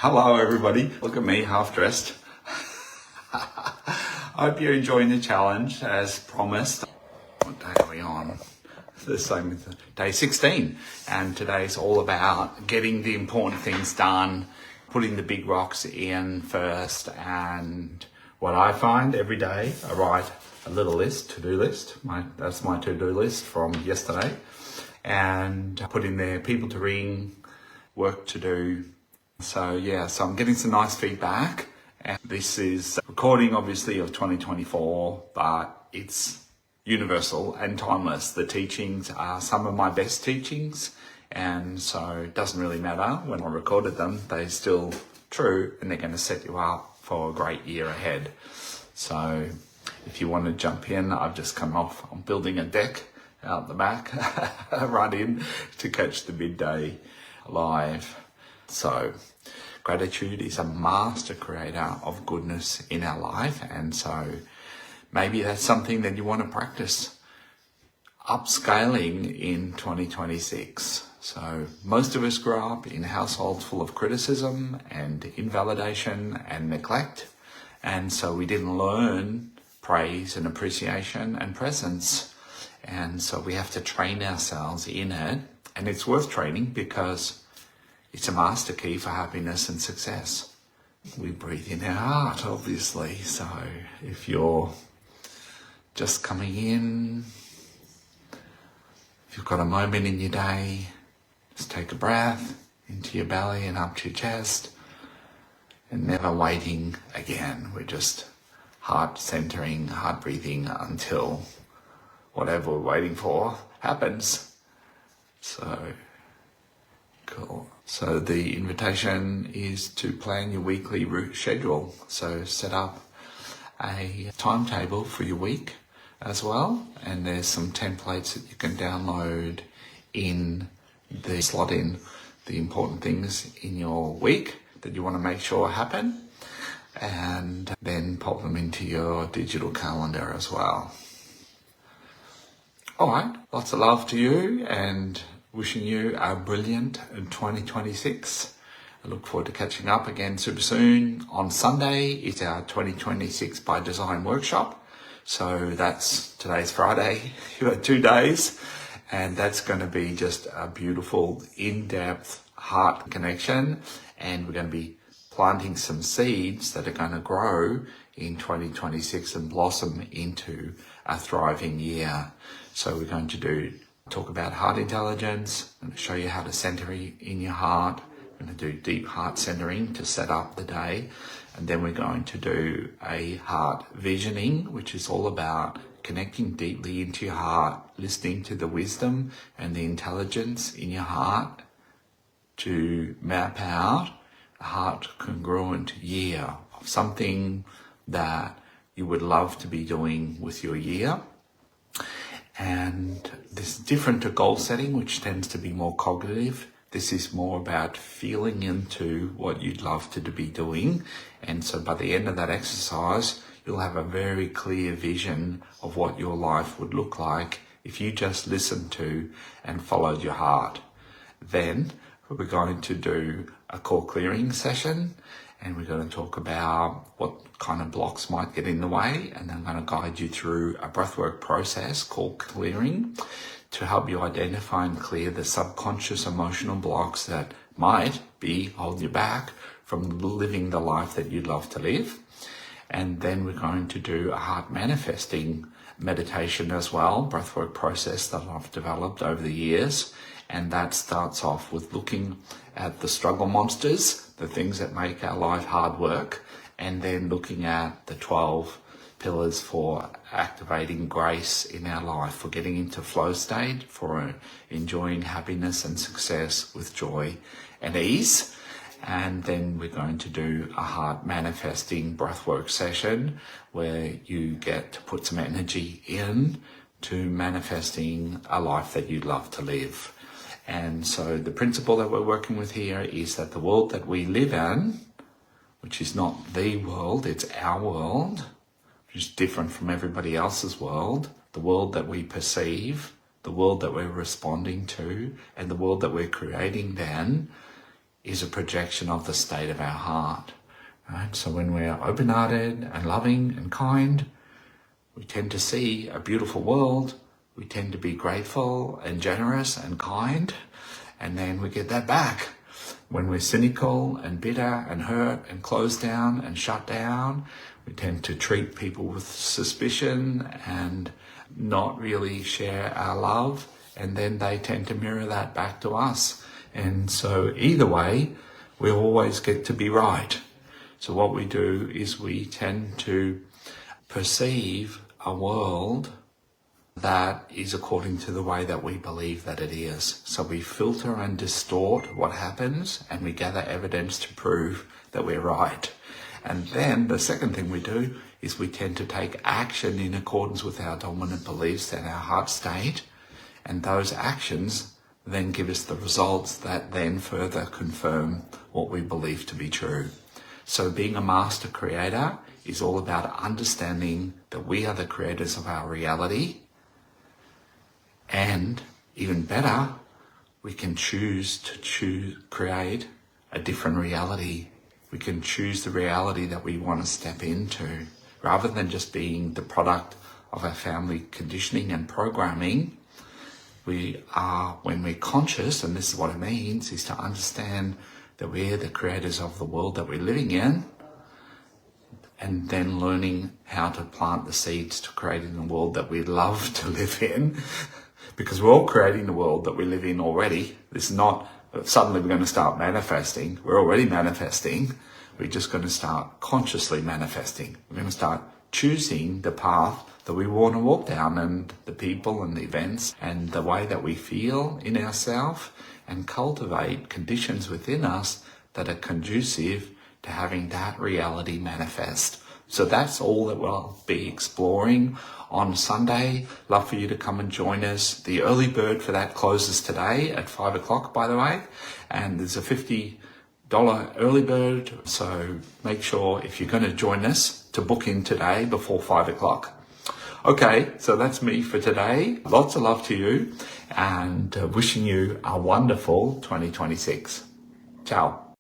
Hello everybody, look at me half dressed. I hope you're enjoying the challenge as promised. What day are we on? The same with day 16, and today's all about getting the important things done, putting the big rocks in first. And what I find every day, I write a little list, to-do list. That's my to-do list from yesterday, and put in there people to ring, work to do. So I'm getting some nice feedback, and this is recording obviously of 2024, but it's universal and timeless. The teachings are some of my best teachings, and so it doesn't really matter when I recorded them, they're still true, and they're going to set you up for a great year ahead. So if you want to jump in, I've just come off, I'm building a deck out the back, run in to catch the midday live. So gratitude is a master creator of goodness in our life, and so maybe that's something that you want to practice upscaling in 2026. So most of us grew up in households full of criticism and invalidation and neglect, and so we didn't learn praise and appreciation and presence, and so we have to train ourselves in it. And it's worth training because it's a master key for happiness and success. We breathe in our heart, obviously. So if you're just coming in, if you've got a moment in your day, just take a breath into your belly and up to your chest, and never waiting again. We're just heart centering, heart breathing until whatever we're waiting for happens. So cool. So the invitation is to plan your weekly route schedule. So set up a timetable for your week as well. And there's some templates that you can download in the slot in the important things in your week that you want to make sure happen. And then pop them into your digital calendar as well. All right. Lots of love to you, and wishing you a brilliant 2026. I look forward to catching up again super soon. On Sunday is our 2026 by Design workshop. So today's Friday. You have 2 days, and that's going to be just a beautiful, in-depth heart connection. And we're going to be planting some seeds that are going to grow in 2026 and blossom into a thriving year. So we're going to talk about heart intelligence. I'm going to show you how to center in your heart. I'm going to do deep heart centering to set up the day. And then we're going to do a heart visioning, which is all about connecting deeply into your heart, listening to the wisdom and the intelligence in your heart to map out a heart congruent year of something that you would love to be doing with your year. And this is different to goal setting, which tends to be more cognitive. This is more about feeling into what you'd love to be doing. And so by the end of that exercise, you'll have a very clear vision of what your life would look like if you just listened to and followed your heart. Then we're going to do a core clearing session, and we're going to talk about what kind of blocks might get in the way, and I'm going to guide you through a breathwork process called clearing to help you identify and clear the subconscious emotional blocks that might be holding you back from living the life that you'd love to live. And then we're going to do a heart manifesting meditation as well, breathwork process that I've developed over the years. And that starts off with looking at the struggle monsters, the things that make our life hard work, and then looking at the 12 pillars for activating grace in our life, for getting into flow state, for enjoying happiness and success with joy and ease. And then we're going to do a heart manifesting breathwork session where you get to put some energy in to manifesting a life that you'd love to live. And so the principle that we're working with here is that the world that we live in, which is not the world, it's our world, which is different from everybody else's world, the world that we perceive, the world that we're responding to, and the world that we're creating then is a projection of the state of our heart. Right? So when we're open-hearted and loving and kind, we tend to see a beautiful world. We tend to be grateful and generous and kind, and then we get that back. When we're cynical and bitter and hurt and closed down and shut down, we tend to treat people with suspicion and not really share our love, and then they tend to mirror that back to us. And so either way, we always get to be right. So what we do is we tend to perceive a world that is according to the way that we believe that it is. So we filter and distort what happens, and we gather evidence to prove that we're right. And then the second thing we do is we tend to take action in accordance with our dominant beliefs and our heart state, and those actions then give us the results that then further confirm what we believe to be true. So being a master creator is all about understanding that we are the creators of our reality. And even better, we can choose to create a different reality. We can choose the reality that we want to step into, rather than just being the product of our family conditioning and programming. We are, when we're conscious, and this is what it means, is to understand that we're the creators of the world that we're living in, and then learning how to plant the seeds to creating the world that we love to live in. Because we're all creating the world that we live in already. This is not suddenly we're going to start manifesting. We're already manifesting. We're just going to start consciously manifesting. We're going to start choosing the path that we want to walk down, and the people and the events and the way that we feel in ourselves, and cultivate conditions within us that are conducive to having that reality manifest. So that's all that we'll be exploring on Sunday. Love for you to come and join us. The early bird for that closes today at 5 o'clock, by the way. And there's a $50 early bird. So make sure, if you're going to join us, to book in today before 5 o'clock. Okay, so that's me for today. Lots of love to you, and wishing you a wonderful 2026. Ciao.